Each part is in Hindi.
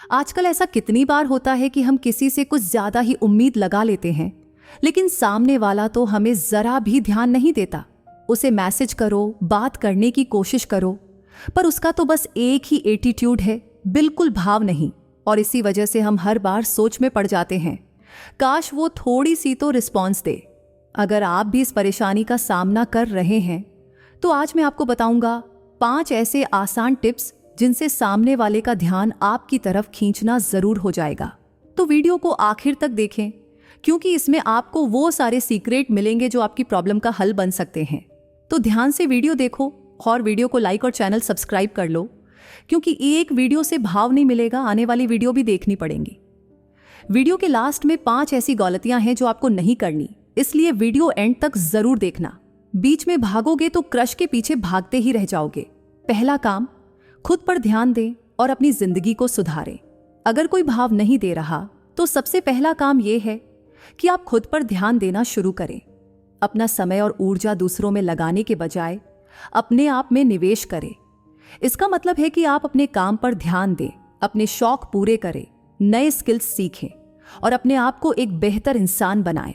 आजकल ऐसा कितनी बार होता है कि हम किसी से कुछ ज्यादा ही उम्मीद लगा लेते हैं, लेकिन सामने वाला तो हमें जरा भी ध्यान नहीं देता। उसे मैसेज करो, बात करने की कोशिश करो, पर उसका तो बस एक ही एटीट्यूड है, बिल्कुल भाव नहीं। और इसी वजह से हम हर बार सोच में पड़ जाते हैं, काश वो थोड़ी सी तो रिस्पॉन्स दे। अगर आप भी इस परेशानी का सामना कर रहे हैं तो आज मैं आपको बताऊंगा 5 ऐसे आसान टिप्स जिनसे सामने वाले का ध्यान आपकी तरफ खींचना जरूर हो जाएगा। तो वीडियो को आखिर तक देखें, क्योंकि इसमें आपको वो सारे सीक्रेट मिलेंगे जो आपकी प्रॉब्लम का हल बन सकते हैं। तो ध्यान से वीडियो देखो और वीडियो को लाइक और चैनल सब्सक्राइब कर लो, क्योंकि एक वीडियो से भाव नहीं मिलेगा, आने वाली वीडियो भी देखनी पड़ेंगी। वीडियो के लास्ट में 5 ऐसी गलतियां हैं जो आपको नहीं करनी, इसलिए वीडियो एंड तक जरूर देखना। बीच में भागोगे तो क्रश के पीछे भागते ही रह जाओगे। पहला काम, खुद पर ध्यान दें और अपनी जिंदगी को सुधारें। अगर कोई भाव नहीं दे रहा तो सबसे पहला काम यह है कि आप खुद पर ध्यान देना शुरू करें। अपना समय और ऊर्जा दूसरों में लगाने के बजाय अपने आप में निवेश करें। इसका मतलब है कि आप अपने काम पर ध्यान दें, अपने शौक पूरे करें, नए स्किल्स सीखें और अपने आप को एक बेहतर इंसान बनाएं।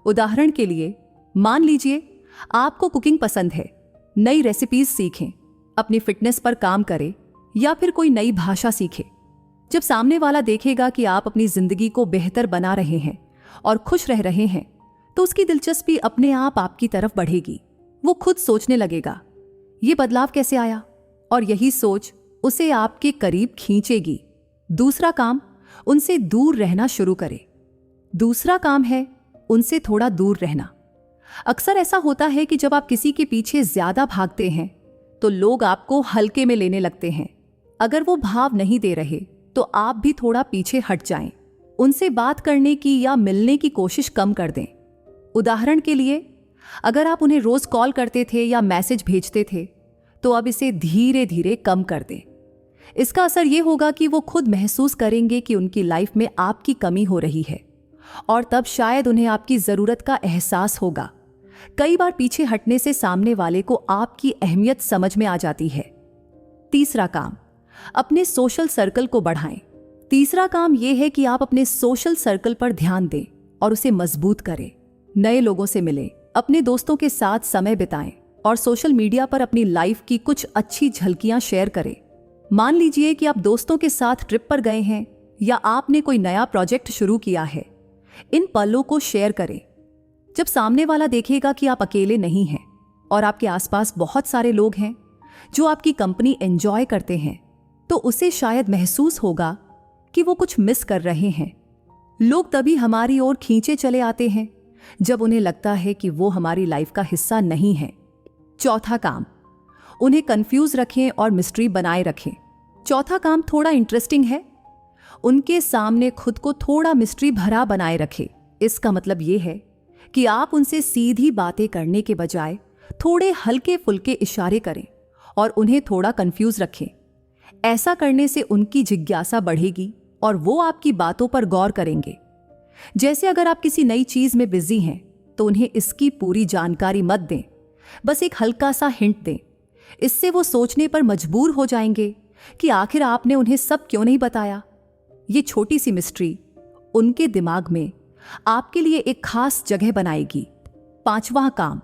उदाहरण के लिए, मान लीजिए आपको कुकिंग पसंद है, नई रेसिपीज सीखें, अपनी फिटनेस पर काम करें या फिर कोई नई भाषा सीखें। जब सामने वाला देखेगा कि आप अपनी जिंदगी को बेहतर बना रहे हैं और खुश रह रहे हैं, तो उसकी दिलचस्पी अपने आप आपकी तरफ बढ़ेगी। वो खुद सोचने लगेगा, ये बदलाव कैसे आया, और यही सोच उसे आपके करीब खींचेगी। दूसरा काम, उनसे दूर रहना शुरू करें। दूसरा काम है उनसे थोड़ा दूर रहना। अक्सर ऐसा होता है कि जब आप किसी के पीछे ज्यादा भागते हैं तो लोग आपको हल्के में लेने लगते हैं। अगर वो भाव नहीं दे रहे तो आप भी थोड़ा पीछे हट जाएं। उनसे बात करने की या मिलने की कोशिश कम कर दें। उदाहरण के लिए, अगर आप उन्हें रोज कॉल करते थे या मैसेज भेजते थे, तो अब इसे धीरे धीरे कम कर दें। इसका असर यह होगा कि वो खुद महसूस करेंगे कि उनकी लाइफ में आपकी कमी हो रही है, और तब शायद उन्हें आपकी जरूरत का एहसास होगा। कई बार पीछे हटने से सामने वाले को आपकी अहमियत समझ में आ जाती है। तीसरा काम, अपने सोशल सर्कल को बढ़ाएं। तीसरा काम यह है कि आप अपने सोशल सर्कल पर ध्यान दें और उसे मजबूत करें। नए लोगों से मिलें, अपने दोस्तों के साथ समय बिताएं और सोशल मीडिया पर अपनी लाइफ की कुछ अच्छी झलकियां शेयर करें। मान लीजिए कि आप दोस्तों के साथ ट्रिप पर गए हैं या आपने कोई नया प्रोजेक्ट शुरू किया है। इन पलों को शेयर करें। जब सामने वाला देखेगा कि आप अकेले नहीं हैं और आपके आसपास बहुत सारे लोग हैं जो आपकी कंपनी एंजॉय करते हैं, तो उसे शायद महसूस होगा कि वो कुछ मिस कर रहे हैं। लोग तभी हमारी ओर खींचे चले आते हैं जब उन्हें लगता है कि वो हमारी लाइफ का हिस्सा नहीं है। चौथा काम, उन्हें कंफ्यूज रखें और मिस्ट्री बनाए रखें। चौथा काम थोड़ा इंटरेस्टिंग है। उनके सामने खुद को थोड़ा मिस्ट्री भरा बनाए रखें। इसका मतलब यह है कि आप उनसे सीधी बातें करने के बजाय थोड़े हल्के फुल्के इशारे करें और उन्हें थोड़ा कंफ्यूज रखें। ऐसा करने से उनकी जिज्ञासा बढ़ेगी और वो आपकी बातों पर गौर करेंगे। जैसे अगर आप किसी नई चीज में बिजी हैं तो उन्हें इसकी पूरी जानकारी मत दें, बस एक हल्का सा हिंट दें। इससे वो सोचने पर मजबूर हो जाएंगे कि आखिर आपने उन्हें सब क्यों नहीं बताया। ये छोटी सी मिस्ट्री उनके दिमाग में आपके लिए एक खास जगह बनाएगी। पांचवा काम,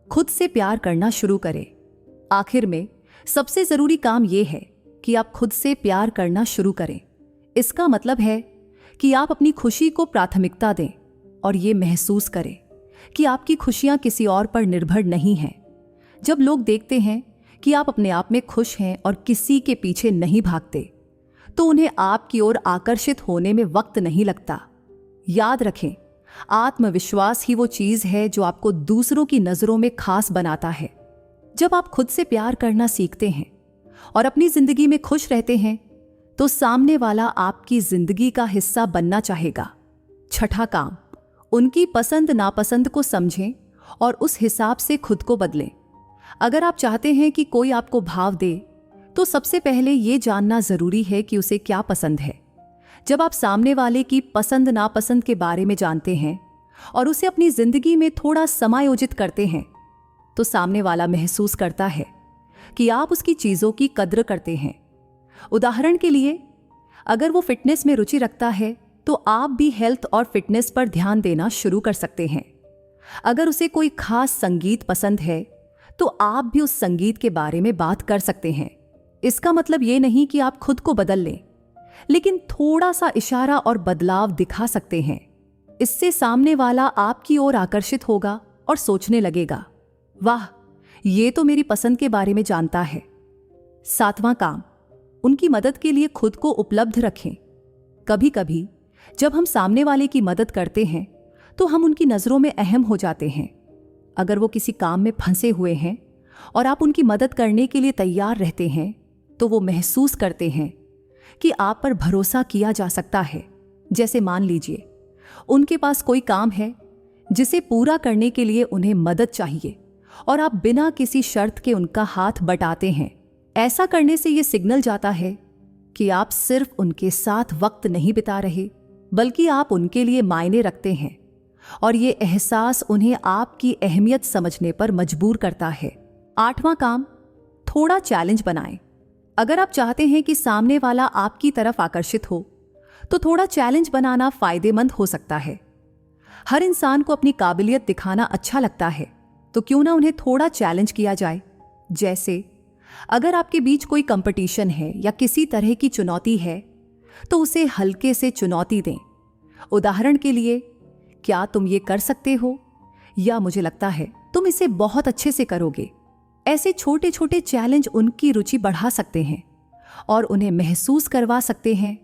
खुद से प्यार करना शुरू करें। आखिर में सबसे जरूरी काम यह है कि आप खुद से प्यार करना शुरू करें। इसका मतलब है कि आप अपनी खुशी को प्राथमिकता दें और ये महसूस करें कि आपकी खुशियां किसी और पर निर्भर नहीं हैं। जब लोग देखते हैं कि आप अपने आप में खुश हैं और किसी के पीछे नहीं भागते, तो उन्हें आपकी ओर आकर्षित होने में वक्त नहीं लगता। याद रखें, आत्मविश्वास ही वो चीज है जो आपको दूसरों की नजरों में खास बनाता है। जब आप खुद से प्यार करना सीखते हैं और अपनी जिंदगी में खुश रहते हैं, तो सामने वाला आपकी जिंदगी का हिस्सा बनना चाहेगा। छठा काम, उनकी पसंद नापसंद को समझें और उस हिसाब से खुद को बदलें। अगर आप चाहते हैं कि कोई आपको भाव दे, तो सबसे पहले ये जानना जरूरी है कि उसे क्या पसंद है। जब आप सामने वाले की पसंद नापसंद के बारे में जानते हैं और उसे अपनी जिंदगी में थोड़ा समायोजित करते हैं, तो सामने वाला महसूस करता है कि आप उसकी चीजों की कद्र करते हैं। उदाहरण के लिए, अगर वो फिटनेस में रुचि रखता है तो आप भी हेल्थ और फिटनेस पर ध्यान देना शुरू कर सकते हैं। अगर उसे कोई खास संगीत पसंद है तो आप भी उस संगीत के बारे में बात कर सकते हैं। इसका मतलब ये नहीं कि आप खुद को बदल लें, लेकिन थोड़ा सा इशारा और बदलाव दिखा सकते हैं। इससे सामने वाला आपकी ओर आकर्षित होगा और सोचने लगेगा, वाह, ये तो मेरी पसंद के बारे में जानता है। 7वां काम, उनकी मदद के लिए खुद को उपलब्ध रखें। कभी कभी जब हम सामने वाले की मदद करते हैं तो हम उनकी नज़रों में अहम हो जाते हैं। अगर वो किसी काम में फंसे हुए हैं और आप उनकी मदद करने के लिए तैयार रहते हैं तो वो महसूस करते हैं कि आप पर भरोसा किया जा सकता है। जैसे मान लीजिए उनके पास कोई काम है जिसे पूरा करने के लिए उन्हें मदद चाहिए और आप बिना किसी शर्त के उनका हाथ बटाते हैं। ऐसा करने से ये सिग्नल जाता है कि आप सिर्फ उनके साथ वक्त नहीं बिता रहे, बल्कि आप उनके लिए मायने रखते हैं, और ये एहसास उन्हें आपकी अहमियत समझने पर मजबूर करता है। 8वां काम, थोड़ा चैलेंज बनाएं। अगर आप चाहते हैं कि सामने वाला आपकी तरफ आकर्षित हो तो थोड़ा चैलेंज बनाना फायदेमंद हो सकता है। हर इंसान को अपनी काबिलियत दिखाना अच्छा लगता है, तो क्यों ना उन्हें थोड़ा चैलेंज किया जाए। जैसे अगर आपके बीच कोई कंपटीशन है या किसी तरह की चुनौती है तो उसे हल्के से चुनौती दें। उदाहरण के लिए, क्या तुम ये कर सकते हो, या मुझे लगता है तुम इसे बहुत अच्छे से करोगे। ऐसे छोटे छोटे चैलेंज उनकी रुचि बढ़ा सकते हैं और उन्हें महसूस करवा सकते हैं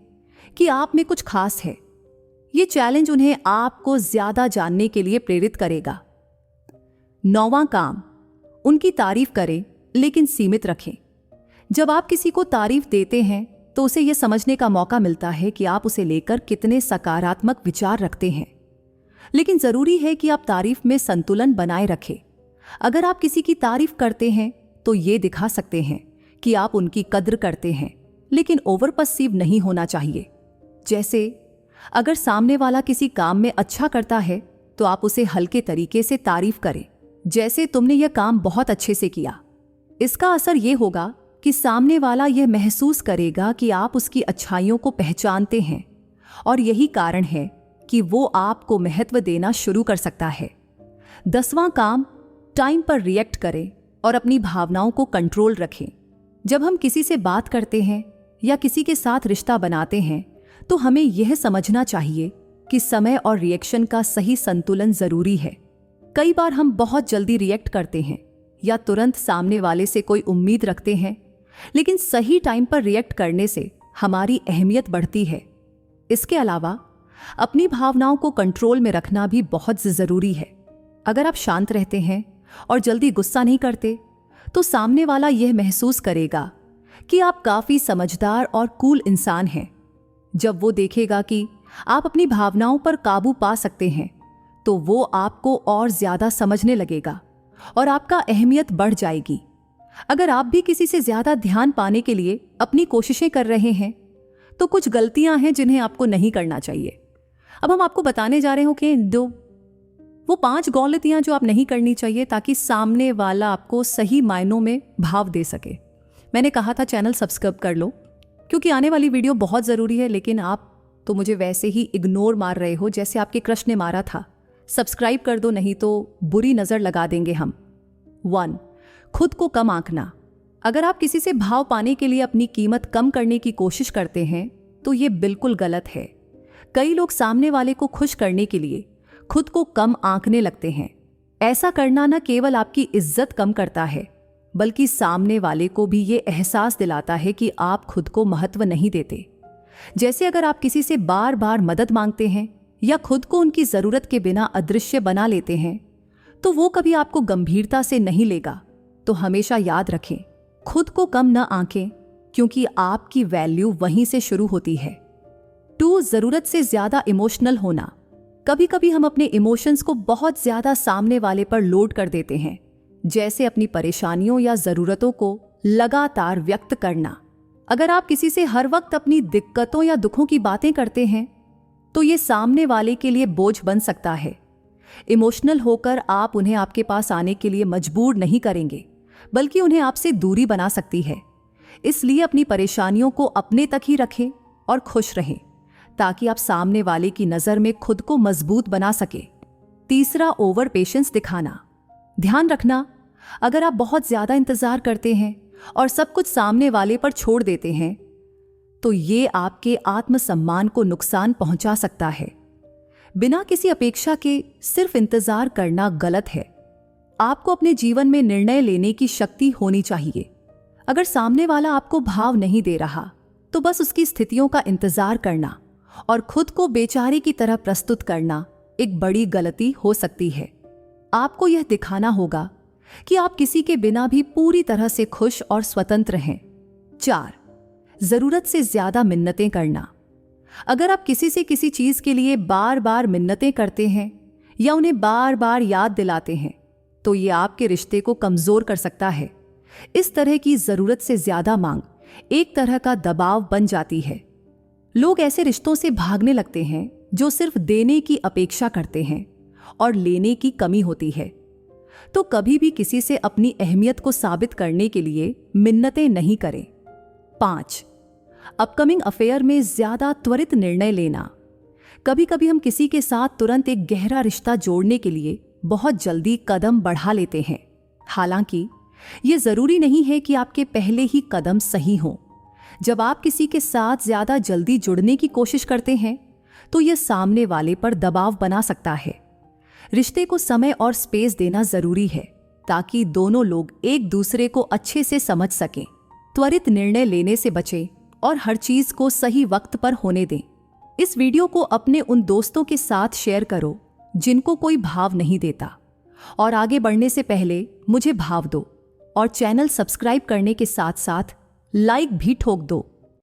कि आप में कुछ खास है। ये चैलेंज उन्हें आपको ज्यादा जानने के लिए प्रेरित करेगा। 9वां काम, उनकी तारीफ करें लेकिन सीमित रखें। जब आप किसी को तारीफ देते हैं तो उसे यह समझने का मौका मिलता है कि आप उसे लेकर कितने सकारात्मक विचार रखते हैं। लेकिन जरूरी है कि आप तारीफ में संतुलन बनाए रखें। अगर आप किसी की तारीफ करते हैं तो ये दिखा सकते हैं कि आप उनकी कद्र करते हैं, लेकिन ओवर पसीव नहीं होना चाहिए। जैसे अगर सामने वाला किसी काम में अच्छा करता है तो आप उसे हल्के तरीके से तारीफ करें, जैसे तुमने यह काम बहुत अच्छे से किया। इसका असर यह होगा कि सामने वाला यह महसूस करेगा कि आप उसकी अच्छाइयों को पहचानते हैं, और यही कारण है कि वो आपको महत्व देना शुरू कर सकता है। 10वां काम, टाइम पर रिएक्ट करें और अपनी भावनाओं को कंट्रोल रखें। जब हम किसी से बात करते हैं या किसी के साथ रिश्ता बनाते हैं तो हमें यह समझना चाहिए कि समय और रिएक्शन का सही संतुलन जरूरी है। कई बार हम बहुत जल्दी रिएक्ट करते हैं या तुरंत सामने वाले से कोई उम्मीद रखते हैं, लेकिन सही टाइम पर रिएक्ट करने से हमारी अहमियत बढ़ती है। इसके अलावा अपनी भावनाओं को कंट्रोल में रखना भी बहुत जरूरी है। अगर आप शांत रहते हैं और जल्दी गुस्सा नहीं करते तो सामने वाला यह महसूस करेगा कि आप काफी समझदार और कूल इंसान हैं। जब वो देखेगा कि आप अपनी भावनाओं पर काबू पा सकते हैं तो वो आपको और ज्यादा समझने लगेगा और आपका अहमियत बढ़ जाएगी। अगर आप भी किसी से ज्यादा ध्यान पाने के लिए अपनी कोशिशें कर रहे हैं तो कुछ गलतियां हैं जिन्हें आपको नहीं करना चाहिए। अब हम आपको बताने जा रहे हो कि वो 5 गलतियां जो आप नहीं करनी चाहिए ताकि सामने वाला आपको सही मायनों में भाव दे सके। मैंने कहा था चैनल सब्सक्राइब कर लो क्योंकि आने वाली वीडियो बहुत ज़रूरी है, लेकिन आप तो मुझे वैसे ही इग्नोर मार रहे हो जैसे आपके क्रश ने मारा था। सब्सक्राइब कर दो, नहीं तो बुरी नज़र लगा देंगे हम। 1, खुद को कम आंकना। अगर आप किसी से भाव पाने के लिए अपनी कीमत कम करने की कोशिश करते हैं तो ये बिल्कुल गलत है। कई लोग सामने वाले को खुश करने के लिए खुद को कम आंकने लगते हैं। ऐसा करना न केवल आपकी इज्जत कम करता है, बल्कि सामने वाले को भी ये एहसास दिलाता है कि आप खुद को महत्व नहीं देते। जैसे अगर आप किसी से बार बार मदद मांगते हैं या खुद को उनकी जरूरत के बिना अदृश्य बना लेते हैं तो वो कभी आपको गंभीरता से नहीं लेगा। तो हमेशा याद रखें, खुद को कम न आंकें, क्योंकि आपकी वैल्यू वहीं से शुरू होती है। 2, जरूरत से ज्यादा इमोशनल होना। कभी कभी हम अपने इमोशंस को बहुत ज्यादा सामने वाले पर लोड कर देते हैं, जैसे अपनी परेशानियों या जरूरतों को लगातार व्यक्त करना। अगर आप किसी से हर वक्त अपनी दिक्कतों या दुखों की बातें करते हैं तो ये सामने वाले के लिए बोझ बन सकता है। इमोशनल होकर आप उन्हें आपके पास आने के लिए मजबूर नहीं करेंगे, बल्कि उन्हें आपसे दूरी बना सकती है। इसलिए अपनी परेशानियों को अपने तक ही रखें और खुश रहें ताकि आप सामने वाले की नज़र में खुद को मजबूत बना सके। तीसरा, ओवर पेशेंस दिखाना। ध्यान रखना, अगर आप बहुत ज़्यादा इंतज़ार करते हैं और सब कुछ सामने वाले पर छोड़ देते हैं तो ये आपके आत्मसम्मान को नुकसान पहुंचा सकता है। बिना किसी अपेक्षा के सिर्फ इंतज़ार करना गलत है। आपको अपने जीवन में निर्णय लेने की शक्ति होनी चाहिए। अगर सामने वाला आपको भाव नहीं दे रहा तो बस उसकी स्थितियों का इंतजार करना और खुद को बेचारे की तरह प्रस्तुत करना एक बड़ी गलती हो सकती है। आपको यह दिखाना होगा कि आप किसी के बिना भी पूरी तरह से खुश और स्वतंत्र हैं। 4, जरूरत से ज्यादा मिन्नतें करना। अगर आप किसी से किसी चीज के लिए बार बार मिन्नतें करते हैं या उन्हें बार बार याद दिलाते हैं तो ये आपके रिश्ते को कमजोर कर सकता है। इस तरह की जरूरत से ज्यादा मांग एक तरह का दबाव बन जाती है। लोग ऐसे रिश्तों से भागने लगते हैं जो सिर्फ देने की अपेक्षा करते हैं और लेने की कमी होती है। तो कभी भी किसी से अपनी अहमियत को साबित करने के लिए मिन्नतें नहीं करें। 5, अपकमिंग अफेयर में ज्यादा त्वरित निर्णय लेना। कभी कभी हम किसी के साथ तुरंत एक गहरा रिश्ता जोड़ने के लिए बहुत जल्दी कदम बढ़ा लेते हैं। हालांकि ये जरूरी नहीं है कि आपके पहले ही कदम सही हों। जब आप किसी के साथ ज्यादा जल्दी जुड़ने की कोशिश करते हैं तो यह सामने वाले पर दबाव बना सकता है। रिश्ते को समय और स्पेस देना जरूरी है ताकि दोनों लोग एक दूसरे को अच्छे से समझ सकें। त्वरित निर्णय लेने से बचें और हर चीज को सही वक्त पर होने दें। इस वीडियो को अपने उन दोस्तों के साथ शेयर करो जिनको कोई भाव नहीं देता। और आगे बढ़ने से पहले मुझे भाव दो और चैनल सब्सक्राइब करने के साथ साथ लाइक भी ठोक दो।